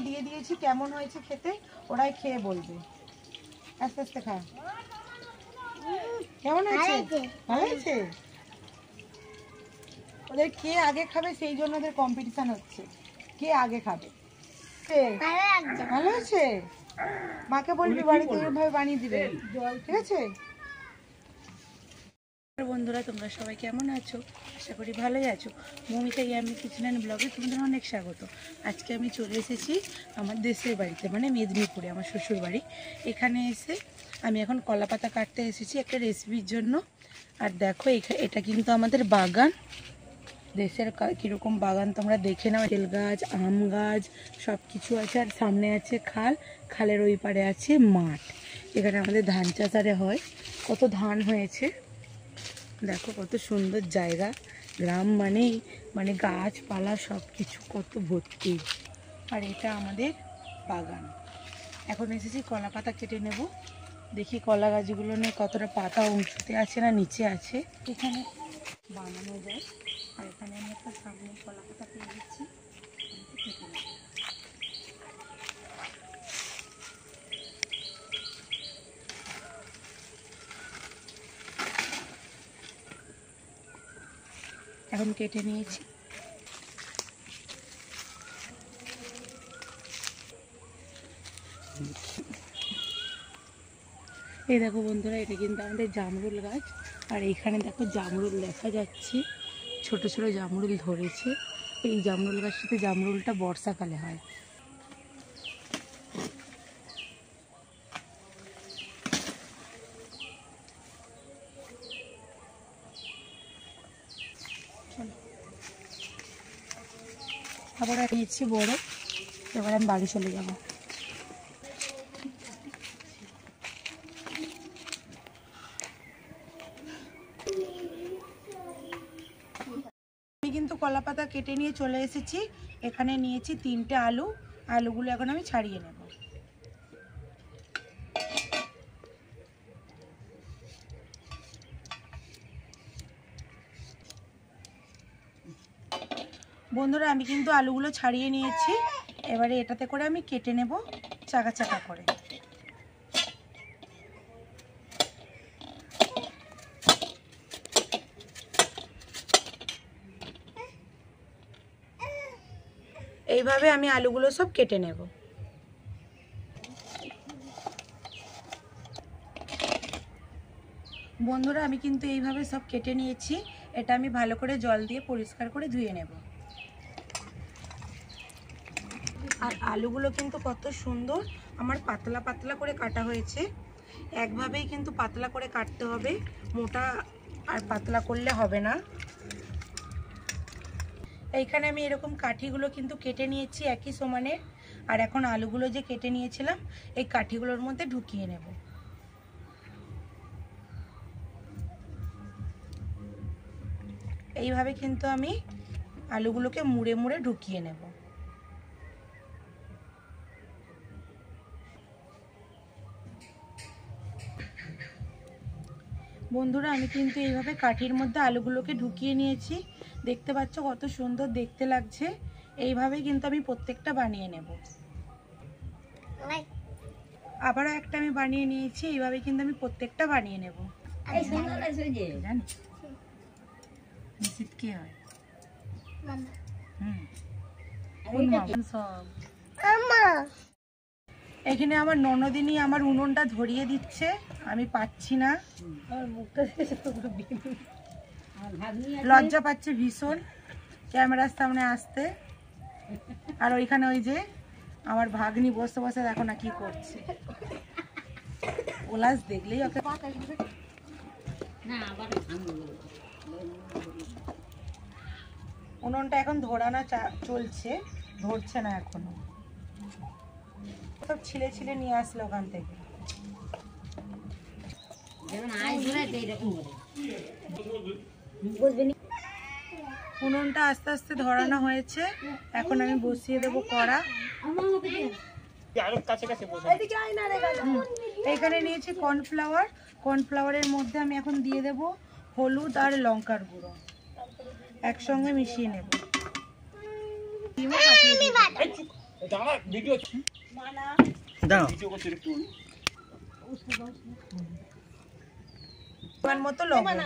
দিয়ে দিয়েছি, কেমন হয়েছে খেতে ওরাই খেয়ে বলবে। আস্তে আস্তে খা। কেমন হয়েছে? ভালো হয়েছে। ওদের কে আগে খাবে সেই জন্য ওদের কম্পিটিশন হচ্ছে, কে আগে খাবে। ভালো হয়েছে। মাকে বলবি বাড়িতে এরকম বানিয়ে দিবে, ঠিক আছে? বন্ধুরা তোমরা সবাই কেমন আছো? আশা করি ভালোই আছো। মৌমিতা ইয়ামি কিচেন অ্যান্ড ব্লগে তোমাদের অনেক স্বাগত। আজকে আমি চলে এসেছি আমার দেশের বাড়িতে, মানে মেদিনীপুরে, আমার শ্বশুর বাড়ি। এখানে এসে আমি এখন কলা পাতা কাটতে এসেছি একটা রেসিপির জন্য। আর দেখো এটা কিন্তু আমাদের বাগান, দেশের কীরকম বাগান তোমরা দেখে নাও। তেল গাছ, আম গাছ সব কিছু আছে। আর সামনে আছে খাল, খালের ওই পারে আছে মাঠ। এখানে আমাদের ধান চাষ আরে হয়। কত ধান হয়েছে দেখো, কত সুন্দর জায়গা। গ্রাম মানেই মানে গাছপালা সব কিছু কত ভর্তি। আর এটা আমাদের বাগান। এখন এসেছি কলা পাতা কেটে নেব। দেখি কলা গাছগুলো নিয়ে কতটা পাতা উঁচুতে আছে না নিচে আছে, এখানে বানানো যায়। আর এখানে আমি একটা সামনে কলা পাতা পেয়ে দিচ্ছি, কেটে নেব। এখন কেটে নিয়েছি। এই দেখো বন্ধুরা, এটা কিন্তু আমাদের জামরুল গাছ। আর এইখানে দেখো জামরুল দেখা যাচ্ছে, ছোট ছোট জামরুল ধরেছে। এই জামরুল গাছটাতে জামরুলটা বর্ষাকালে হয়। আবার নিয়েছি বড়, এবার আমি বাড়ি চলে যাব। আমি কিন্তু কলা পাতা কেটে নিয়ে চলে এসেছি। এখানে নিয়েছি 3টে আলু। আলুগুলো এখন আমি ছাড়িয়ে নেব। বন্ধুরা আমি কিন্তু আলুগুলো ছাড়িয়ে নিয়েছি। এবারে এটাতে করে আমি কেটে নেব চাকা চাকা করে। এইভাবে আমি আলুগুলো সব কেটে নেব। বন্ধুরা আমি কিন্তু এইভাবে সব কেটে নিয়েছি। এটা আমি ভালো করে জল দিয়ে পরিষ্কার করে ধুয়ে নেব। আর আলুগুলো কিন্তু কত সুন্দর আমার পাতলা পাতলা করে কাটা হয়েছে। একভাবেই কিন্তু পাতলা করে কাটতে হবে, মোটা আর পাতলা করলে হবে না। এইখানে আমি এরকম কাঠিগুলো কিন্তু কেটে নিয়েছি একই সমানে। আর এখন আলুগুলো যে কেটে নিয়েছিলাম এই কাঠিগুলোর মধ্যে ঢুকিয়ে নেব। এইভাবে কিন্তু আমি আলুগুলোকে মুড়ে মুড়ে ঢুকিয়ে নেব। বন্ধুরা আমি কিন্তু এইভাবে কাঠির মধ্যে আলুগুলোকে ঢুকিয়ে নিয়েছি। দেখতে পাচ্ছ কত সুন্দর দেখতে লাগছে। এইভাবেই কিন্তু আমি প্রত্যেকটা বানিয়ে নেব। আবারও একটা আমি বানিয়ে নিয়েছি। এইভাবে কিন্তু আমি প্রত্যেকটা বানিয়ে নেব। কে হয় এখানে আমার ননদিনী আমার উনুনটা ধরিয়ে দিচ্ছে, আমি পাচ্ছি না। লজ্জা পাচ্ছে ভীষণ ক্যামেরার সামনে আসতে। আর ওইখানে ওই যে আমার ভাগ্নি বসে বসে দেখো না কি করছে। ওলাস দেখলেই ওকে। উনুনটা এখন ধরানো চলছে, ধরছে না এখনো। সব ছিলে ছিলে নিয়ে আসলো ওখান থেকে। উনুনটা আস্তে আস্তে ধরানো হয়েছে। এখন আমি বসিয়ে দেবো কড়া। এখানে নিয়েছি কর্নফ্লাওয়ার। কর্নফ্লাওয়ারের মধ্যে আমি এখন দিয়ে দেব হলুদ আর লঙ্কার গুঁড়ো, একসঙ্গে মিশিয়ে নেব। মতো লবণ।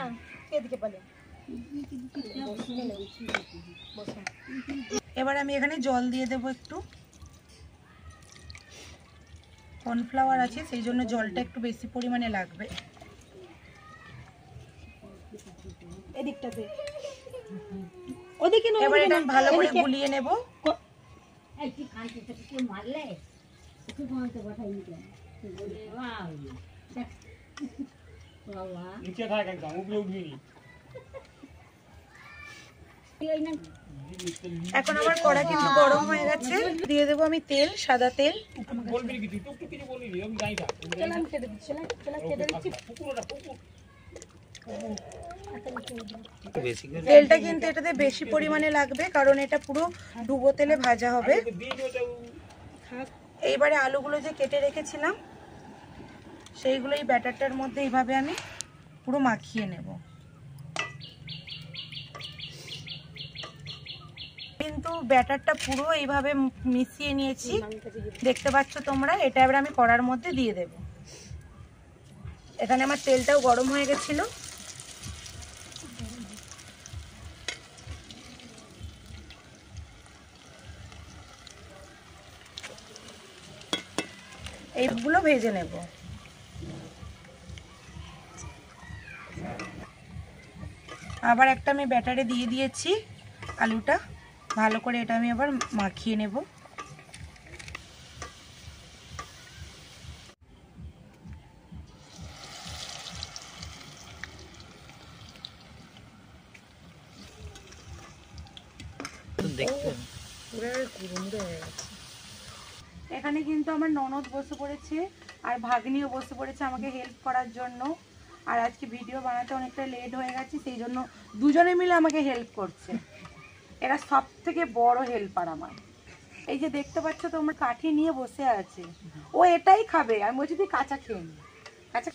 এবার আমি এখানে জল দিয়ে দেবো একটু। কর্নফ্লাওয়ার আছে সেই জন্য জলটা একটু বেশি পরিমাণে লাগবে। এবার এটা ভালো করে গুলিয়ে নেব। এখন আমার কড়া কিন্তু গরম হয়ে গেছে, দিয়ে দেবো আমি তেল, সাদা তেল। তেলটা কিন্তু এটাতে বেশি পরিমাণে লাগবে কারণ এটা পুরো ডুবো তেলে ভাজা হবে। এইবারে আলুগুলো যে কেটে রেখেছিলাম সেইগুলো এই ব্যাটারটার মধ্যে এইভাবে আমি পুরো মাখিয়ে নেব। কিন্তু ব্যাটারটা পুরো এইভাবে মিশিয়ে নিয়েছি, দেখতে পাচ্ছ তোমরা। এটা এবার আমি কড়ার মধ্যে দিয়ে দেব। এখানে আমার তেলটাও গরম হয়ে গেছিল। এইগুলো ভেজে নেব। আবার একটা আমি ব্যাটারে দিয়ে দিয়েছি আলুটা, ভালো করে এটা আমি আবার মাখিয়ে নেব। এখানে কিন্তু আমার ননদ বসে পড়েছে আর ভাগ্নিও বসে পড়েছে আমাকে হেল্প করার জন্য। আর আজকে ভিডিও বানাতে অনেকটা লেট হয়ে গেছে, সেই জন্য দুজনে মিলে আমাকে হেল্প করছে। এরা সব থেকে বড় হেল্পার আমার। এই যে দেখতে পাচ্ছ তোমরা, কাঠি নিয়ে বসে আছে, ও এটাই খাবে। আমি বলছি তুই কাঁচা খেয়ে নি, কাঁচা।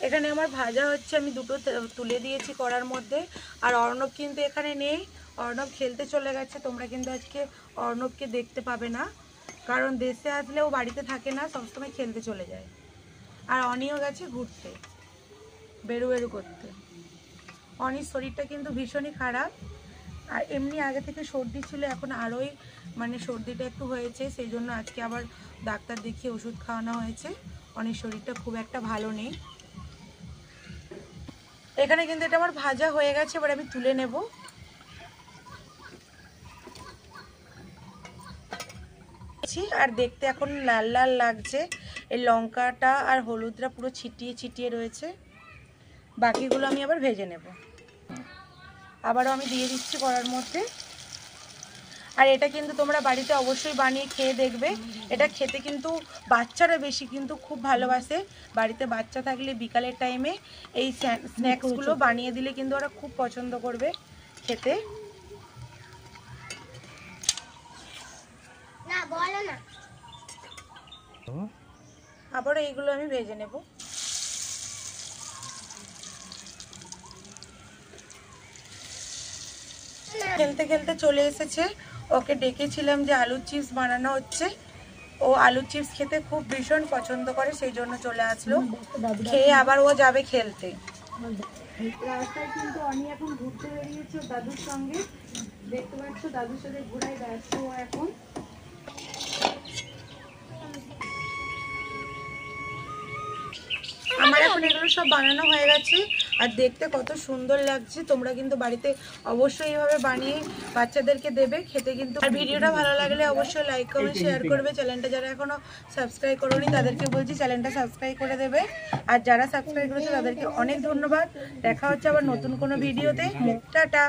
এখানে আমার ভাজা হচ্ছে, আমি দুটো তুলে দিয়েছি কড়ার মধ্যে। আর অর্ণব কিন্তু এখানে নেই, অর্ণব খেলতে চলে গেছে। তোমরা কিন্তু আজকে অর্ণবকে দেখতে পাবে না, কারণ দেশে আসলেও বাড়িতে থাকে না, সবসময় খেলতে চলে যায়। আর অনিও গেছে ঘুরতে, বেরু বেরু করতে। অনির শরীরটা কিন্তু ভীষণই খারাপ, আর এমনি আগে থেকে সর্দি ছিল, এখন আরোই মানে সর্দিটা একটু হয়েছে, সেই জন্য আজকে আবার ডাক্তার দেখিয়ে ওষুধ খাওয়ানো হয়েছে। অনির শরীরটা খুব একটা ভালো নেই। এখানে কিন্তু এটা আমার ভাজা হয়ে গেছে, এবার আমি তুলে নেব। আর দেখতে এখন লাল লাল লাগছে, এই লঙ্কাটা আর হলুদটা পুরো ছিটিয়ে ছিটিয়ে রয়েছে। বাকিগুলো আমি আবার ভেজে নেব। আবারও আমি দিয়ে দিচ্ছি কড়ার মধ্যে। আর এটা কিন্তু তোমরা বাড়িতে অবশ্যই বানিয়ে খেয়ে দেখবে। এটা খেতে কিন্তু বাচ্চারা বেশি কিন্তু খুব ভালোবাসে। বাড়িতে বাচ্চা থাকলে বিকালের টাইমে এই স্ন্যাক্সগুলো বানিয়ে দিলে কিন্তু ওরা খুব পছন্দ করবে খেতে। আবারও এইগুলো আমি ভেজে নেব। খেলতে খেলতে চলে এসেছে, ওকে ডেকেছিলাম যে আলুর চিপস বানানো হচ্ছে। ও আলুর চিপস খেতে খুব ভীষণ পছন্দ করে, সেই জন্য চলে আসলো। খেয়ে আবার ও যাবে খেলতে। রাস্তায় কিন্তু অনি এখন ঘুরতে বেরিয়েছে দাদুর সঙ্গে, দেখতে পাচ্ছ দাদুর সাথে ঘোরায় ব্যস্ত ও এখন। আমার এখন এগুলো সব বানানো হয়ে গেছে আর দেখতে কত সুন্দর লাগছে। তোমরা কিন্তু বাড়িতে অবশ্যই এইভাবে বানিয়ে বাচ্চাদেরকে দেবে খেতে কিন্তু। আর ভিডিওটা ভালো লাগলে অবশ্যই লাইক কমেন্ট শেয়ার করবে। চ্যানেলটা যারা এখনো সাবস্ক্রাইব করোনি তাদেরকে বলছি চ্যানেলটা সাবস্ক্রাইব করে দেবে। আর যারা সাবস্ক্রাইব করেছে তাদেরকে অনেক ধন্যবাদ। দেখা হচ্ছে আবার নতুন কোনো ভিডিওতে। টাটা।